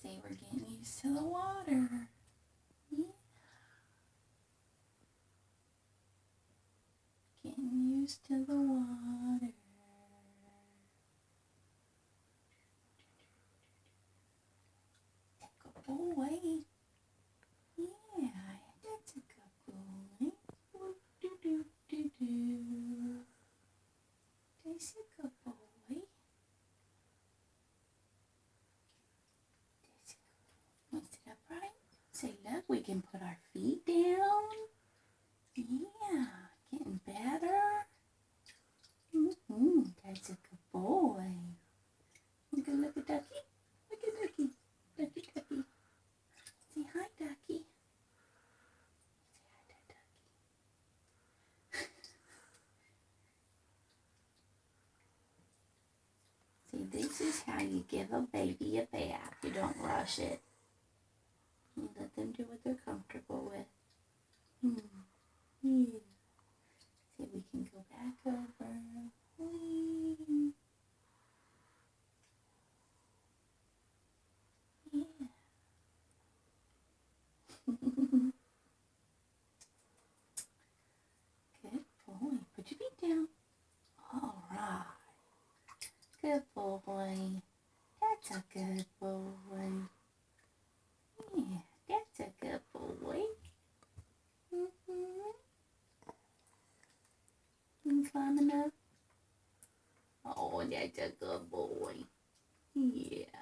Say we're getting used to the water. Yeah. Getting used to the water. Good boy. Yeah, that's a good boy. Do do do do. That's a good boy. That's a good boy. Want to sit upright? Say, look, we can put our feet down. Yeah, getting better. That's a good boy. Look at Ducky. Look at Ducky. Ducky, Ducky. Say hi, Ducky. Say hi to Ducky. See, this is how you give a baby a bath. You don't rush it. You let them do what they're comfortable with. Yeah. See, we can go back over. Whee. Yeah. Good boy. Put your feet down. All right. Good boy. That's a good boy. Yeah, that's a good boy. You climbing up? Oh, that's a good boy. Yeah.